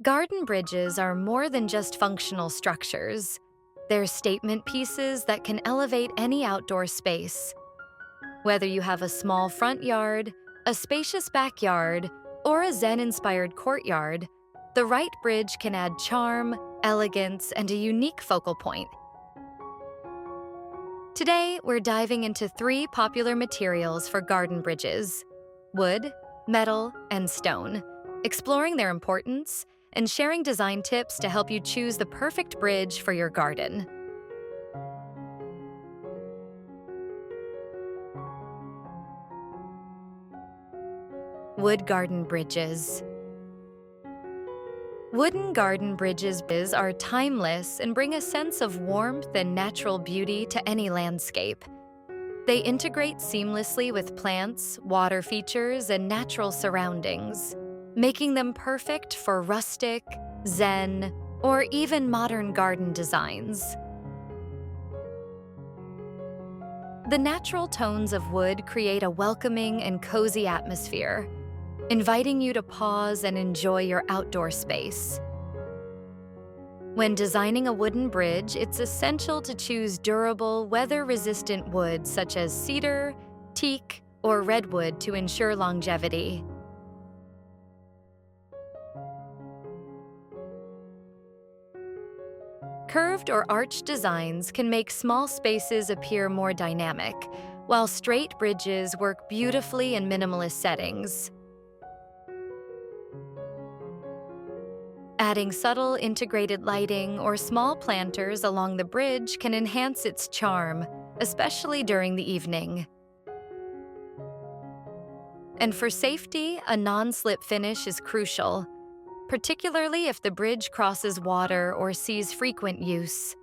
Garden bridges are more than just functional structures. They're statement pieces that can elevate any outdoor space. Whether you have a small front yard, a spacious backyard, or a Zen-inspired courtyard, the right bridge can add charm, elegance, and a unique focal point. Today, we're diving into three popular materials for garden bridges: wood, metal, and stone, exploring their importance and sharing design tips to help you choose the perfect bridge for your garden. Wood garden bridges. Wooden garden bridges are timeless and bring a sense of warmth and natural beauty to any landscape. They integrate seamlessly with plants, water features, and natural surroundings, making them perfect for rustic, zen, or even modern garden designs. The natural tones of wood create a welcoming and cozy atmosphere, inviting you to pause and enjoy your outdoor space. When designing a wooden bridge, it's essential to choose durable, weather-resistant wood such as cedar, teak, or redwood to ensure longevity. Curved or arched designs can make small spaces appear more dynamic, while straight bridges work beautifully in minimalist settings. Adding subtle integrated lighting or small planters along the bridge can enhance its charm, especially during the evening. And for safety, a non-slip finish is crucial, particularly if the bridge crosses water or sees frequent use.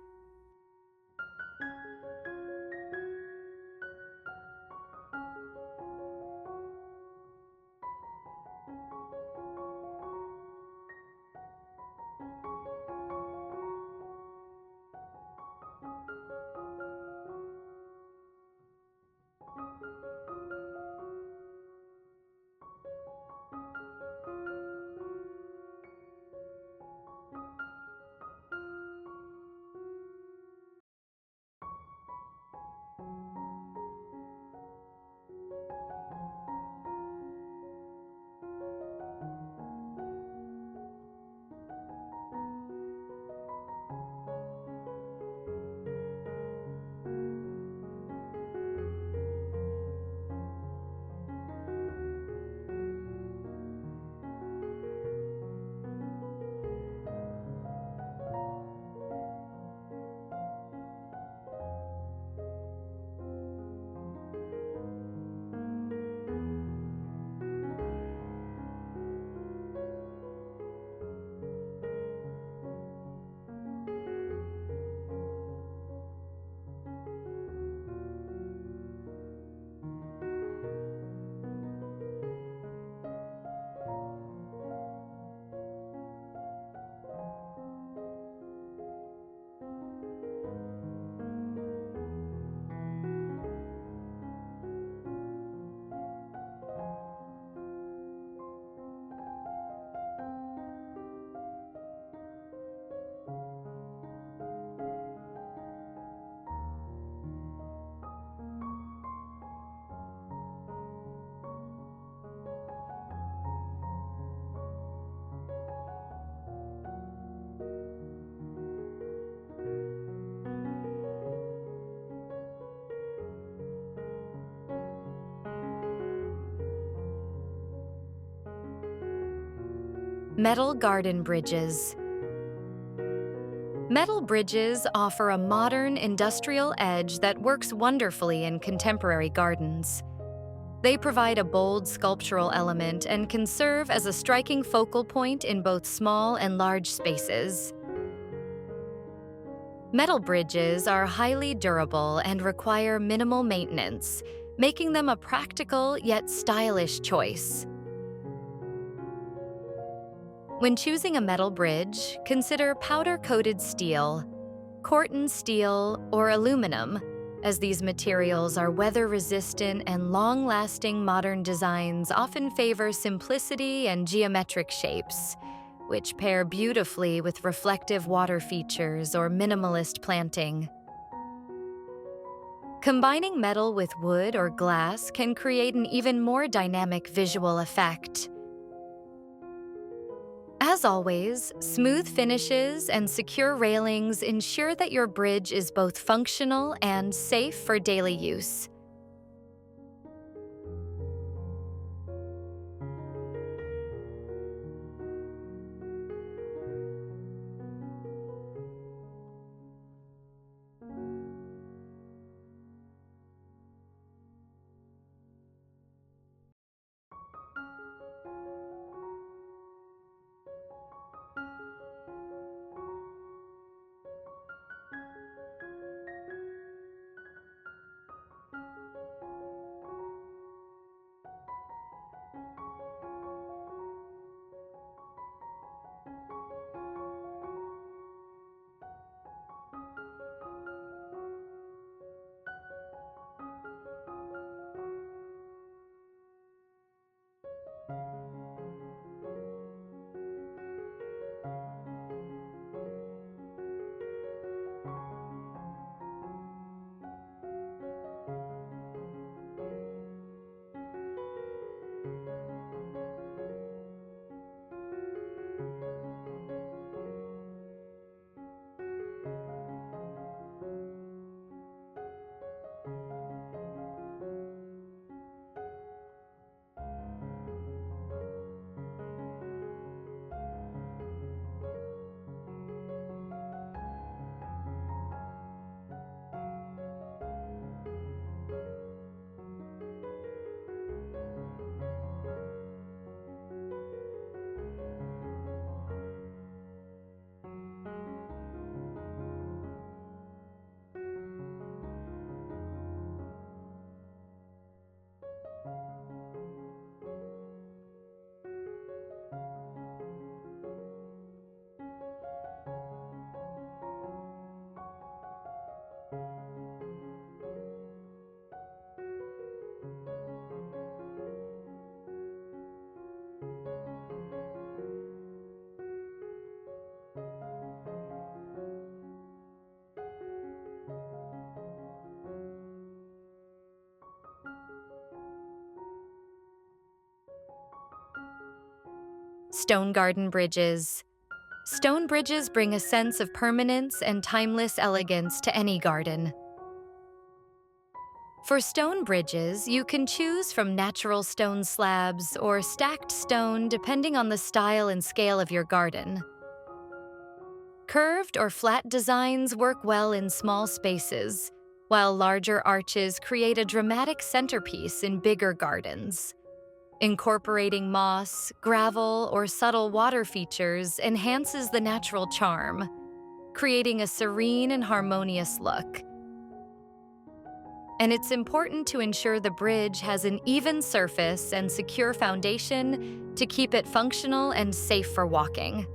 Metal garden bridges. Metal bridges offer a modern, industrial edge that works wonderfully in contemporary gardens. They provide a bold sculptural element and can serve as a striking focal point in both small and large spaces. Metal bridges are highly durable and require minimal maintenance, making them a practical yet stylish choice. When choosing a metal bridge, consider powder-coated steel, Corten steel, or aluminum, as these materials are weather-resistant and long-lasting. Modern designs often favor simplicity and geometric shapes, which pair beautifully with reflective water features or minimalist planting. Combining metal with wood or glass can create an even more dynamic visual effect. As always, smooth finishes and secure railings ensure that your bridge is both functional and safe for daily use. Stone garden bridges. Stone bridges bring a sense of permanence and timeless elegance to any garden. For stone bridges, you can choose from natural stone slabs or stacked stone depending on the style and scale of your garden. Curved or flat designs work well in small spaces, while larger arches create a dramatic centerpiece in bigger gardens. Incorporating moss, gravel, or subtle water features enhances the natural charm, creating a serene and harmonious look. And it's important to ensure the bridge has an even surface and secure foundation to keep it functional and safe for walking.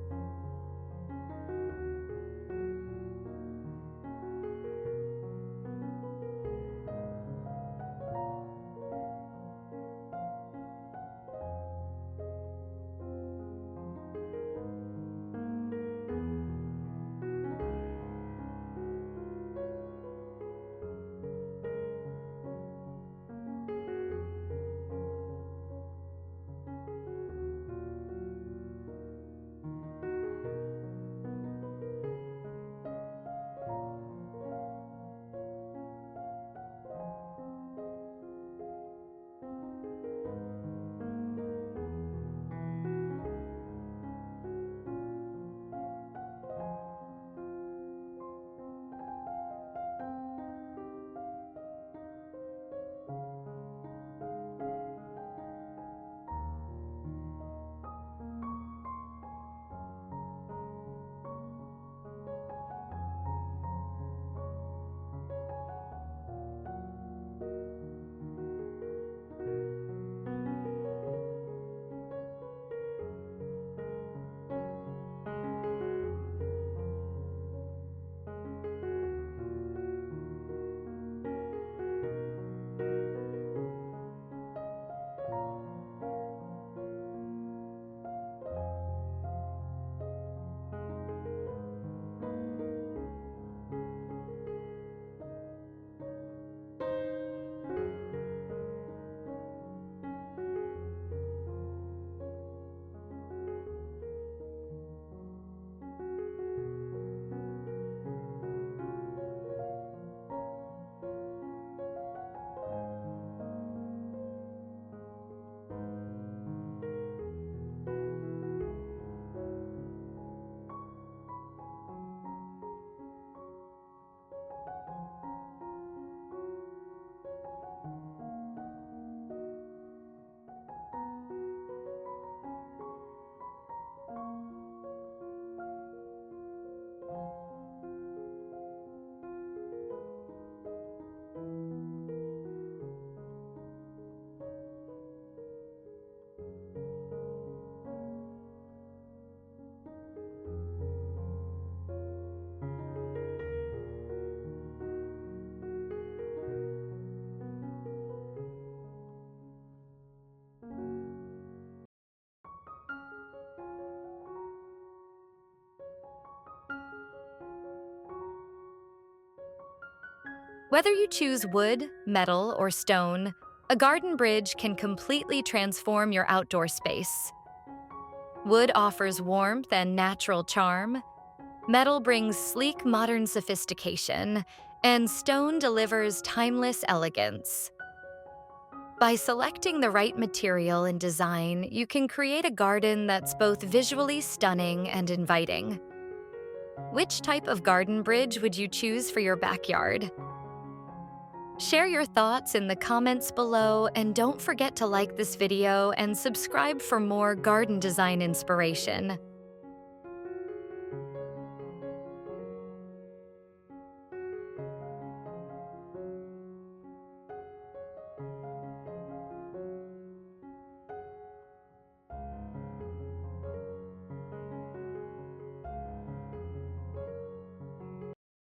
Whether you choose wood, metal, or stone, a garden bridge can completely transform your outdoor space. Wood offers warmth and natural charm, metal brings sleek modern sophistication, and stone delivers timeless elegance. By selecting the right material and design, you can create a garden that's both visually stunning and inviting. Which type of garden bridge would you choose for your backyard? Share your thoughts in the comments below, and don't forget to like this video and subscribe for more garden design inspiration.